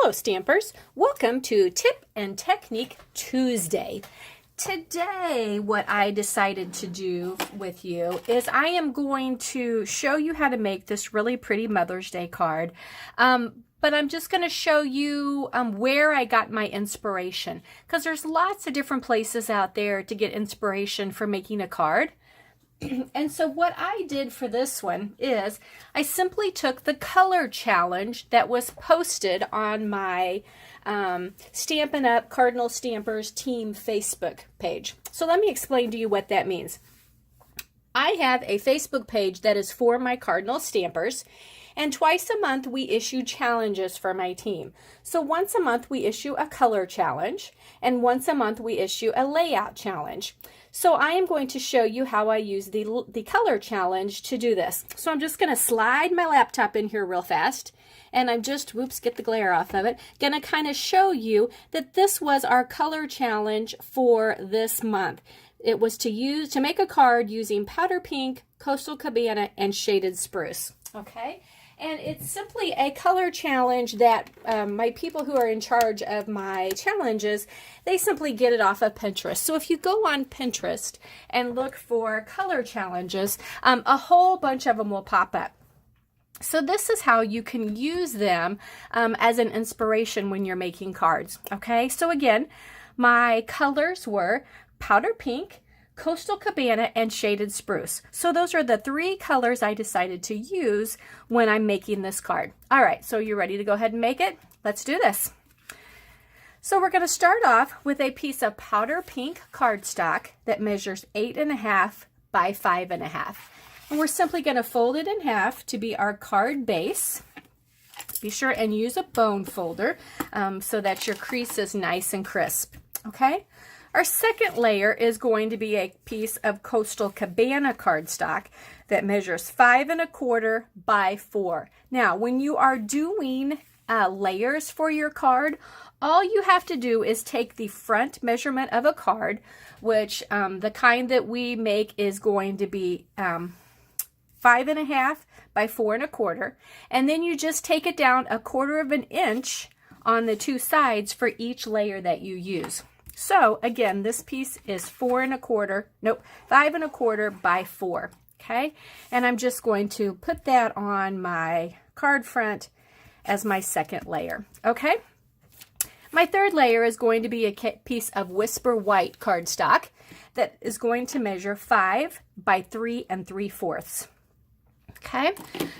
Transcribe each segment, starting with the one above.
Hello Stampers, welcome to Tip and Technique Tuesday. Today what I decided to do with you is I am going to show you how to make this really pretty Mother's Day card. But I'm just going to show you where I got my inspiration, because there's lots of different places out there to get inspiration for making a card. And so what I did for this one is I simply took the color challenge that was posted on my Stampin' Up! Cardinal Stampers Team Facebook page. So let me explain to you what that means. I have a Facebook page that is for my Cardinal Stampers, and twice a month we issue challenges for my team. So once a month we issue a color challenge, and once a month we issue a layout challenge. So I am going to show you how I use the color challenge to do this. So I'm just going to slide my laptop in here real fast, and I'm just, whoops, get the glare off of it, going to kind of show you that this was our color challenge for this month. It was to make a card using powder pink, coastal cabana, and shaded spruce. Okay. And it's simply a color challenge that my people who are in charge of my challenges, they simply get it off of Pinterest. So if you go on Pinterest and look for color challenges, a whole bunch of them will pop up. So this is how you can use them as an inspiration when you're making cards. Okay, so again, my colors were powder pink, coastal cabana, and shaded spruce. So those are the three colors I decided to use when I'm making this card. All right, so you ready to go ahead and make it? Let's do this. So we're going to start off with a piece of powder pink cardstock that measures 8.5 by 5.5. And we're simply going to fold it in half to be our card base. Be sure and use a bone folder so that your crease is nice and crisp. Okay? Our second layer is going to be a piece of coastal cabana cardstock that measures 5.25 by 4. Now, when you are doing layers for your card, all you have to do is take the front measurement of a card, which the kind that we make is going to be 5.5 by 4.25, and then you just take it down 1/4 of an inch on the two sides for each layer that you use. So again, this piece is 5.25 by 4. Okay, and I'm just going to put that on my card front as my second layer. Okay, my third layer is going to be a piece of Whisper White cardstock that is going to measure 5 by 3 3/4. Okay,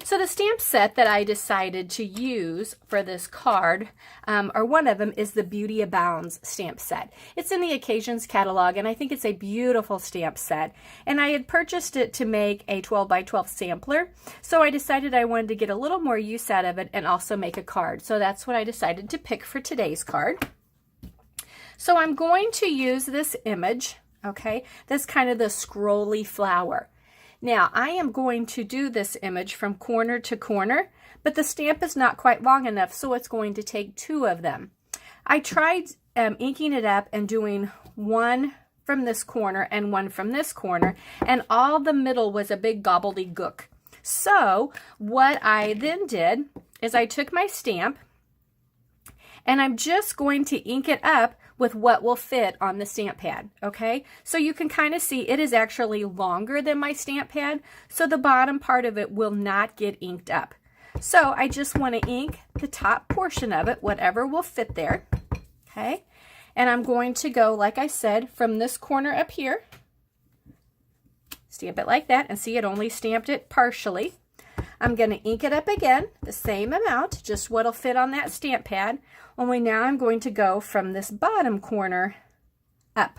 so the stamp set that I decided to use for this card, or one of them, is the Beauty Abounds stamp set. It's in the Occasions catalog, and I think it's a beautiful stamp set. And I had purchased it to make a 12 by 12 sampler, so I decided I wanted to get a little more use out of it and also make a card. So that's what I decided to pick for today's card. So I'm going to use this image, okay, that's kind of the scrolly flower. Now, I am going to do this image from corner to corner, but the stamp is not quite long enough, so it's going to take 2 of them. I tried inking it up and doing one from this corner and one from this corner, and all the middle was a big gobbledygook. So what I then did is I took my stamp, and I'm just going to ink it up with what will fit on the stamp pad, okay? So you can kind of see it is actually longer than my stamp pad, so the bottom part of it will not get inked up. So I just want to ink the top portion of it, whatever will fit there, okay? And I'm going to go, like I said, from this corner up here, stamp it like that, and see it only stamped it partially. I'm going to ink it up again, the same amount, just what'll fit on that stamp pad, only now I'm going to go from this bottom corner up.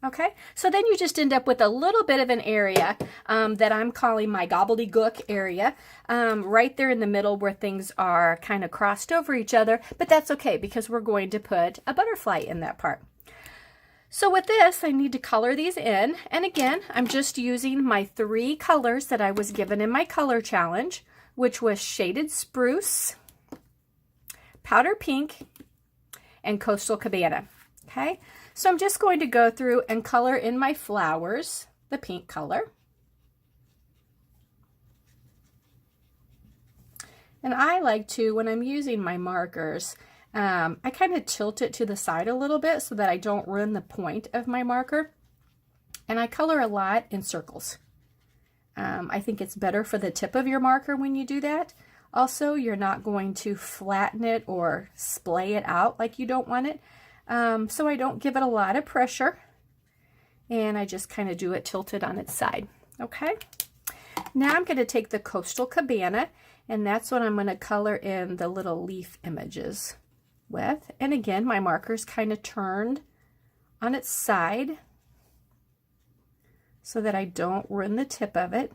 Okay, so then you just end up with a little bit of an area that I'm calling my gobbledygook area, right there in the middle where things are kind of crossed over each other, but that's okay because we're going to put a butterfly in that part. So with this, I need to color these in, and again, I'm just using my 3 colors that I was given in my color challenge, which was shaded spruce, powder pink, and coastal cabana. Okay, so I'm just going to go through and color in my flowers, the pink color. And I like to, when I'm using my markers, I kind of tilt it to the side a little bit so that I don't ruin the point of my marker. And I color a lot in circles. I think it's better for the tip of your marker when you do that. Also, you're not going to flatten it or splay it out like you don't want it. So I don't give it a lot of pressure. And I just kind of do it tilted on its side. Okay. Now I'm going to take the Coastal Cabana, and that's what I'm going to color in the little leaf images with. And again, my marker's kind of turned on its side so that I don't ruin the tip of it.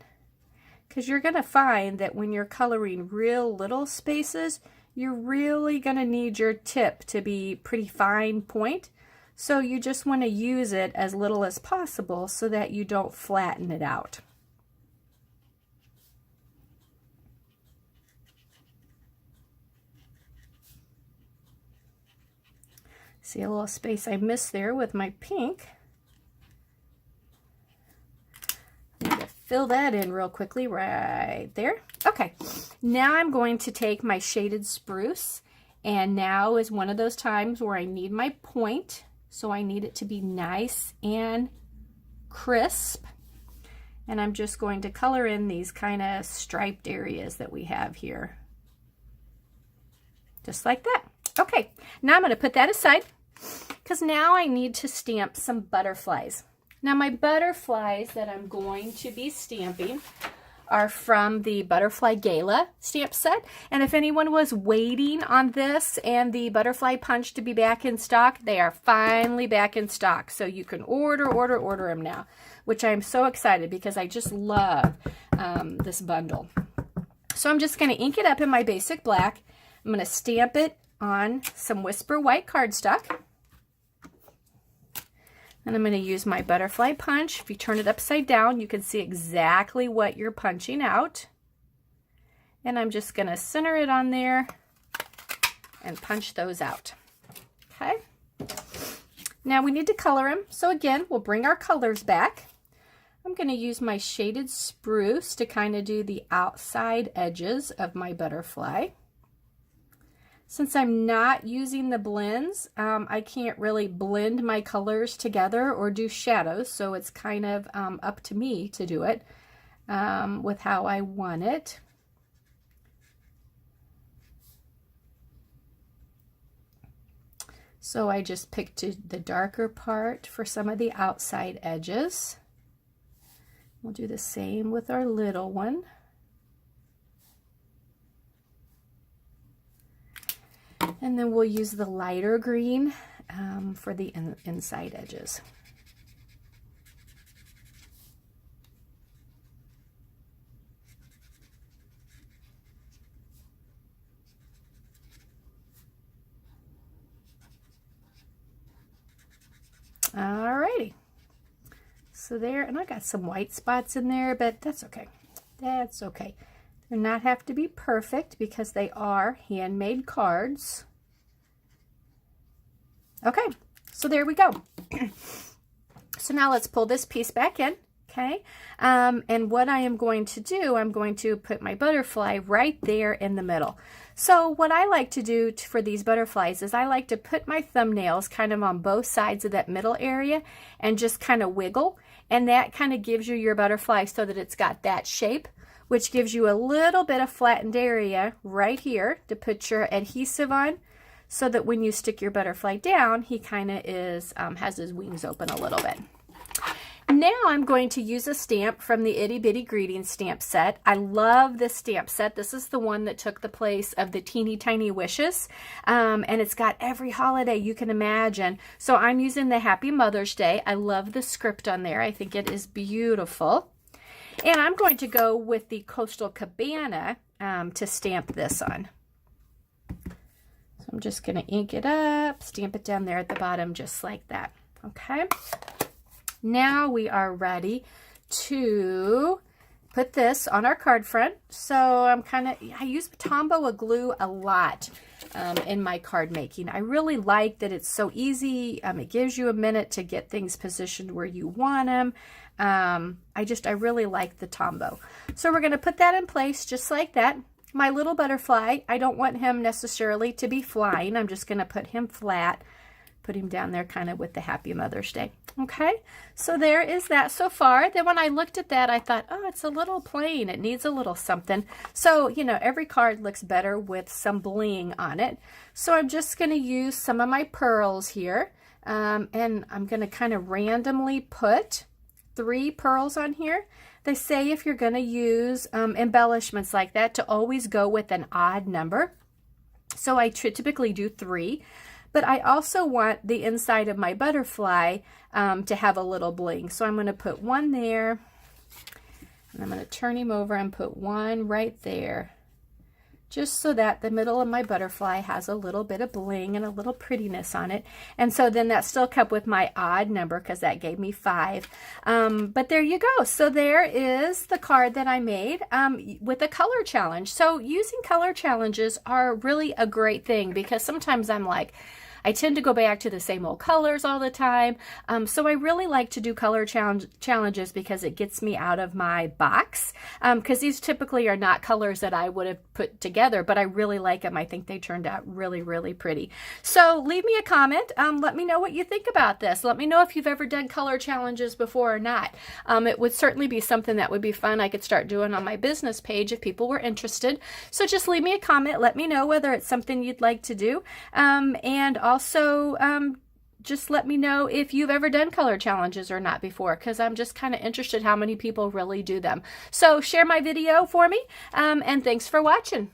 Because you're going to find that when you're coloring real little spaces, you're really going to need your tip to be pretty fine point. So you just want to use it as little as possible so that you don't flatten it out. See a little space I missed there with my pink. I'm going to fill that in real quickly right there. Okay, now I'm going to take my shaded spruce, and now is one of those times where I need my point, so I need it to be nice and crisp. And I'm just going to color in these kind of striped areas that we have here. Just like that. Okay, now I'm going to put that aside because now I need to stamp some butterflies. Now my butterflies that I'm going to be stamping are from the Butterfly Gala stamp set. And if anyone was waiting on this and the butterfly punch to be back in stock, they are finally back in stock. So you can order them now, which I'm so excited because I just love this bundle. So I'm just going to ink it up in my basic black. I'm going to stamp it on some Whisper white cardstock. And I'm going to use my butterfly punch. If you turn it upside down, you can see exactly what you're punching out. And I'm just going to center it on there and punch those out. Okay. Now we need to color them. So again, we'll bring our colors back. I'm going to use my shaded spruce to kind of do the outside edges of my butterfly. Since I'm not using the blends, I can't really blend my colors together or do shadows, so it's kind of up to me to do it with how I want it. So I just picked the darker part for some of the outside edges. We'll do the same with our little one. And then we'll use the lighter green for the inside edges. Alrighty. So there, and I got some white spots in there, but that's okay. That's okay. They do not have to be perfect because they are handmade cards. Okay, so there we go. So now let's pull this piece back in, okay? And what I am going to do, I'm going to put my butterfly right there in the middle. So what I like to do for these butterflies is I like to put my thumbnails kind of on both sides of that middle area and just kind of wiggle. And that kind of gives you your butterfly so that it's got that shape, which gives you a little bit of flattened area right here to put your adhesive on, so that when you stick your butterfly down, he kind of has his wings open a little bit. Now I'm going to use a stamp from the Itty Bitty Greetings stamp set. I love this stamp set. This is the one that took the place of the Teeny Tiny Wishes, and it's got every holiday you can imagine. So I'm using the Happy Mother's Day. I love the script on there. I think it is beautiful. And I'm going to go with the Coastal Cabana to stamp this on. So I'm just going to ink it up, stamp it down there at the bottom just like that. Okay. Now we are ready to put this on our card front. So I use Tombow glue a lot in my card making. I really like that it's so easy. It gives you a minute to get things positioned where you want them. I really like the Tombow. So we're going to put that in place just like that. my little butterfly, I don't want him necessarily to be flying. I'm just going to put him flat, put him down there kind of with the Happy Mother's Day. Okay, so there is that so far. Then when I looked at that, I thought, oh, it's a little plain. It needs a little something. So, you know, every card looks better with some bling on it. So I'm just going to use some of my pearls here. And I'm going to kind of randomly put 3 pearls on here. They say if you're going to use embellishments like that to always go with an odd number. So I typically do 3. But I also want the inside of my butterfly to have a little bling. So I'm going to put 1 there. And I'm going to turn him over and put 1 right there. Just so that the middle of my butterfly has a little bit of bling and a little prettiness on it. And so then that still kept with my odd number because that gave me 5. But there you go. So there is the card that I made with a color challenge. So using color challenges are really a great thing because sometimes I'm like, I tend to go back to the same old colors all the time. So I really like to do color challenges because it gets me out of my box. Because these typically are not colors that I would have put together, but I really like them. I think they turned out really, really pretty. So leave me a comment. Let me know what you think about this. Let me know if you've ever done color challenges before or not. It would certainly be something that would be fun. I could start doing on my business page if people were interested. So just leave me a comment. Let me know whether it's something you'd like to do. And also, just let me know if you've ever done color challenges or not before, because I'm just kind of interested how many people really do them. So share my video for me, and thanks for watching.